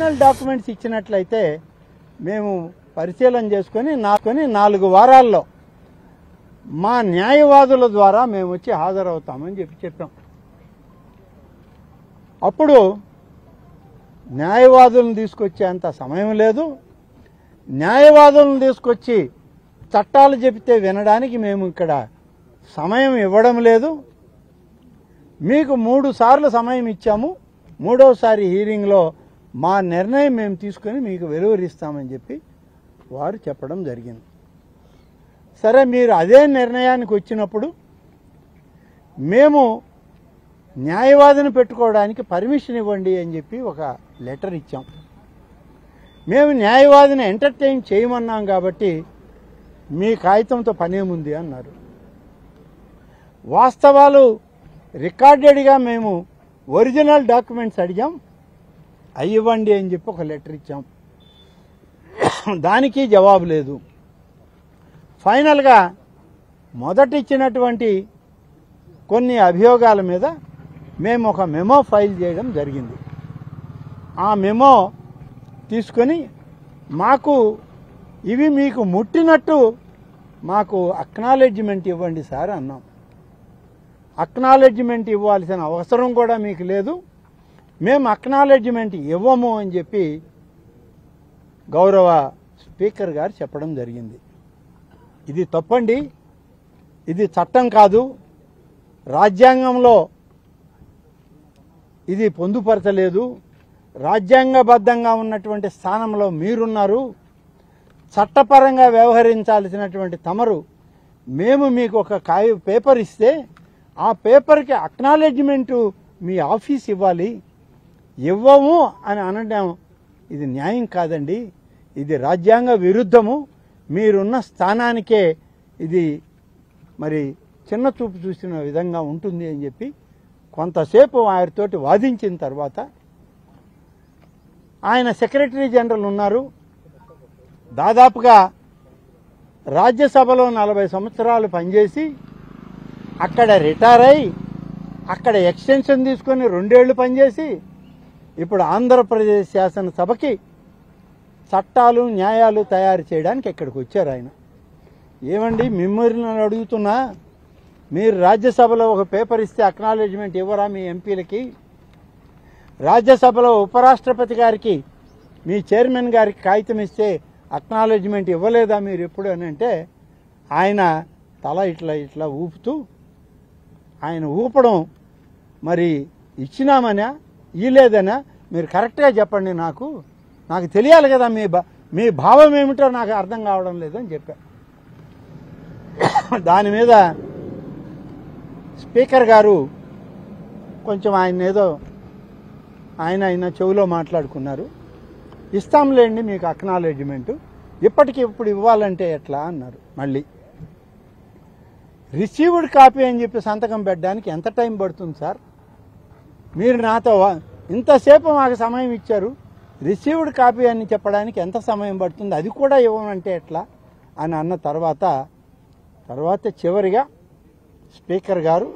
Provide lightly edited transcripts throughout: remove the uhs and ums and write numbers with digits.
Original documents ఇచ్చినట్లయితే మేము పరిశీలన చేసుకొని 4 వారాల్లో మా న్యాయవాదుల ద్వారా మేము వచ్చి హాజరవుతామని చెప్పాం. అప్పుడు న్యాయవాదులను తీసుకొచ్చేంత సమయం లేదు. న్యాయవాదులను తీసుకొచ్చి చట్టాలు చెబితే వినడానికి మేము ఇక్కడ సమయం ఇవ్వడం లేదు. మీకు 3 సార్లు సమయం ఇచ్చాము. 3వసారి హీరింగ్లో మా నిర్ణయం మేము తీసుకొని మీకు వెలువరిస్తామని చెప్పి వారు చెప్పడం జరిగింది. సరే, మీరు అదే నిర్ణయానికి వచ్చినప్పుడు మేము న్యాయవాదిని పెట్టుకోవడానికి పర్మిషన్ ఇవ్వండి అని చెప్పి ఒక లెటర్ ఇచ్చాం. మేము న్యాయవాదిని ఎంటర్టైన్ చేయమన్నాం కాబట్టి మీ కాగితంతో పనేముంది అన్నారు. వాస్తవాలు రికార్డెడ్గా మేము ఒరిజినల్ డాక్యుమెంట్స్ అడిగాం, అవి ఇవ్వండి అని చెప్పి ఒక లెటర్ ఇచ్చాం. దానికి జవాబు లేదు. ఫైనల్గా మొదట ఇచ్చినటువంటి కొన్ని అభియోగాల మీద మేము ఒక మెమో ఫైల్ చేయడం జరిగింది. ఆ మెమో తీసుకొని మాకు ఇవి మీకు ముట్టినట్టు మాకు అక్నాలెడ్జ్మెంట్ ఇవ్వండి సార్ అన్నాం. అక్నాలెడ్జ్మెంట్ ఇవ్వాల్సిన అవసరం కూడా మీకు లేదు, మేము అక్నాలెడ్జ్మెంట్ ఇవ్వము అని చెప్పి గౌరవ స్పీకర్ గారు చెప్పడం జరిగింది. ఇది తప్పండి, ఇది చట్టం కాదు, రాజ్యాంగంలో ఇది పొందుపరచలేదు. రాజ్యాంగబద్ధంగా ఉన్నటువంటి స్థానంలో మీరున్నారు, చట్టపరంగా వ్యవహరించాల్సినటువంటి తమరు మేము మీకు ఒక పేపర్ ఇస్తే ఆ పేపర్కి అక్నాలెడ్జ్మెంటు మీ ఆఫీస్ ఇవ్వాలి, ఇవ్వము అని అనడం ఇది న్యాయం కాదండి, ఇది రాజ్యాంగ విరుద్ధము, మీరున్న స్థానానికే ఇది మరి చిన్న చూపు చూసిన విధంగా ఉంటుంది అని చెప్పి కొంతసేపు ఆయనతోటి వాదించిన తర్వాత ఆయన సెక్రటరీ జనరల్ ఉన్నారు. దాదాపుగా రాజ్యసభలో 40 సంవత్సరాలు పనిచేసి అక్కడ రిటైర్ అయి అక్కడ ఎక్స్టెన్షన్ తీసుకొని 2 ఏళ్లు పనిచేసి ఇప్పుడు ఆంధ్రప్రదేశ్ శాసనసభకి చట్టాలు న్యాయాలు తయారు చేయడానికి ఇక్కడికి వచ్చారు ఆయన. ఏమండి, మిమ్మల్ని అడుగుతున్నా, మీరు రాజ్యసభలో ఒక పేపర్ ఇస్తే అక్నాలెడ్జ్మెంట్ ఇవ్వరా మీ ఎంపీలకి? రాజ్యసభలో ఉపరాష్ట్రపతి గారికి మీ చైర్మన్ గారికి కాగితం ఇస్తే అక్నాలెడ్జ్మెంట్ ఇవ్వలేదా మీరు ఎప్పుడు అని అంటే ఆయన తల ఇట్లా ఊపుతూ, ఆయన ఊపడం మరి ఇచ్చినామనా ఇలేదనా మీరు కరెక్ట్గా చెప్పండి, నాకు తెలియాలి కదా, మీ భావం ఏమిటో నాకు అర్థం కావడం లేదు అని చెప్పా. దాని మీద స్పీకర్ గారు కొంచెం ఆయన చెవిలో మాట్లాడుకున్నారు. ఇస్తాంలేండి మీకు అక్నాలెడ్జ్మెంటు, ఇప్పటికిప్పుడు ఇవ్వాలంటే ఎట్లా అన్నారు. మళ్ళీ రిసీవ్డ్ కాపీ అని చెప్పి సంతకం పెట్టడానికి ఎంత టైం పడుతుంది సార్? మీరు నాతో ఇంతసేపు మాకు సమయం ఇచ్చారు, రిసీవ్డ్ కాపీ అని చెప్పడానికి ఎంత సమయం పడుతుంది, అది కూడా ఇవ్వమంటే ఎట్లా అని అన్న తర్వాత చివరిగా స్పీకర్ గారు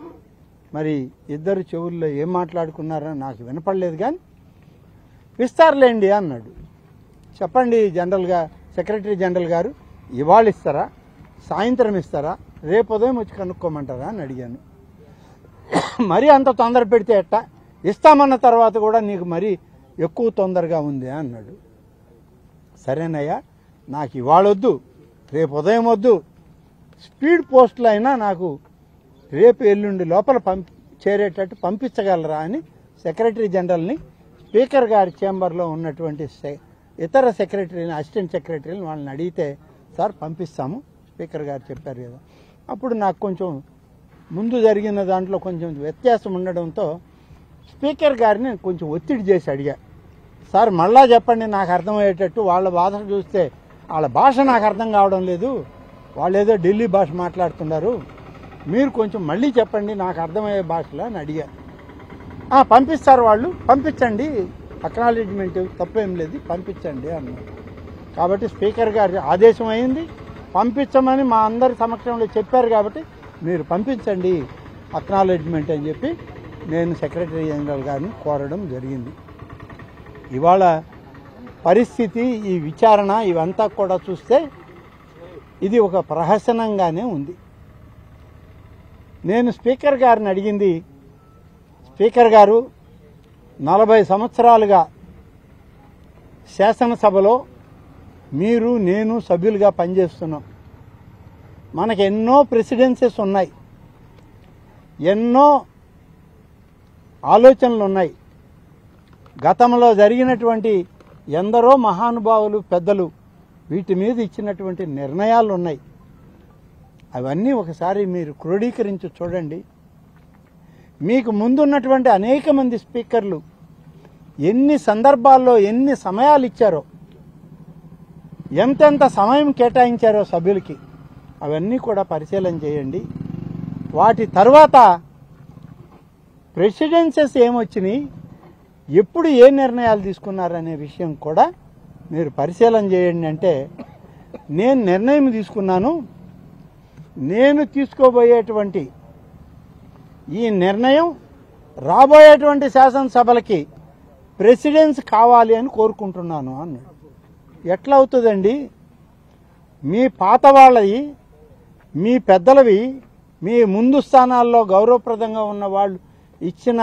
మరి ఇద్దరు చెవుల్లో ఏం మాట్లాడుకున్నారో నాకు వినపడలేదు, కానీ ఇస్తారులేండి అన్నాడు. చెప్పండి సెక్రటరీ జనరల్ గారు, ఇవాళ ఇస్తారా, సాయంత్రం ఇస్తారా, రేపు ఉదయం వచ్చి కనుక్కోమంటారా అని అడిగాను. మరీ అంత తొందర పెడితే ఎట్టా, ఇస్తామన్న తర్వాత కూడా నీకు మరీ ఎక్కువ తొందరగా ఉంది అన్నాడు. సరేనయ్యా, నాకు ఇవాళ వద్దు, రేపు ఉదయం వద్దు, స్పీడ్ పోస్టులు అయినా నాకు రేపు ఎల్లుండి లోపల చేరేటట్టు పంపించగలరా అని సెక్రటరీ జనరల్ని, స్పీకర్ గారి చేంబర్లో ఉన్నటువంటి ఇతర సెక్రటరీని, అసిస్టెంట్ సెక్రటరీని వాళ్ళని అడిగితే సార్ పంపిస్తాము స్పీకర్ గారు చెప్పారు కదా. అప్పుడు నాకు కొంచెం ముందు జరిగిన దాంట్లో కొంచెం వ్యత్యాసం ఉండడంతో స్పీకర్ గారిని కొంచెం ఒత్తిడి చేసి అడిగా, సార్ మళ్ళా చెప్పండి నాకు అర్థమయ్యేటట్టు, వాళ్ళ భాష చూస్తే వాళ్ళ భాష నాకు అర్థం కావడం లేదు, వాళ్ళు ఏదో ఢిల్లీ భాష మాట్లాడుతున్నారు, మీరు కొంచెం మళ్ళీ చెప్పండి నాకు అర్థమయ్యే భాషలో అని అడిగా. పంపిస్తారు వాళ్ళు, పంపించండి, అక్నాలెడ్జ్మెంట్ తప్పేం లేదు, పంపించండి అన్నారు. కాబట్టి స్పీకర్ గారి ఆదేశం అయింది, పంపించమని మా అందరి సమక్షంలో చెప్పారు కాబట్టి మీరు పంపించండి అక్నాలెడ్జ్మెంట్ అని చెప్పి నేను సెక్రటరీ జనరల్ గారిని కోరడం జరిగింది. ఇవాళ పరిస్థితి, ఈ విచారణ ఇవంతా కూడా చూస్తే ఇది ఒక ప్రహసనంగానే ఉంది. నేను స్పీకర్ గారిని అడిగింది, స్పీకర్ గారు 40 సంవత్సరాలుగా శాసనసభలో మీరు నేను సభ్యులుగా పనిచేస్తున్నాం. మనకు ఎన్నో ప్రెసిడెన్సెస్ ఉన్నాయి, ఎన్నో ఆలోచనలు ఉన్నాయి. గతంలో జరిగినటువంటి ఎందరో మహానుభావులు పెద్దలు వీటి మీద ఇచ్చినటువంటి నిర్ణయాలు ఉన్నాయి. అవన్నీ ఒకసారి మీరు క్రోడీకరించి చూడండి. మీకు ముందున్నటువంటి అనేక మంది స్పీకర్లు ఎన్ని సందర్భాల్లో ఎన్ని సమయాలు ఇచ్చారో, ఎంతెంత సమయం కేటాయించారో సభ్యులకి, అవన్నీ కూడా పరిశీలన చేయండి. వాటి తర్వాత ప్రెసిడెన్సెస్ ఏమొచ్చినాయి, ఎప్పుడు ఏ నిర్ణయాలు తీసుకున్నారనే విషయం కూడా మీరు పరిశీలన చేయండి. అంటే నేను నిర్ణయం తీసుకున్నాను, నేను తీసుకోబోయేటువంటి ఈ నిర్ణయం రాబోయేటువంటి శాసనసభలకి ప్రెసిడెన్స్ కావాలి అని కోరుకుంటున్నాను అన్నాడు. ఎట్లా అవుతుందండి? మీ పాత వాళ్ళవి, మీ పెద్దలవి, మీ ముందు స్థానాల్లో గౌరవప్రదంగా ఉన్న వాళ్ళు ఇచ్చిన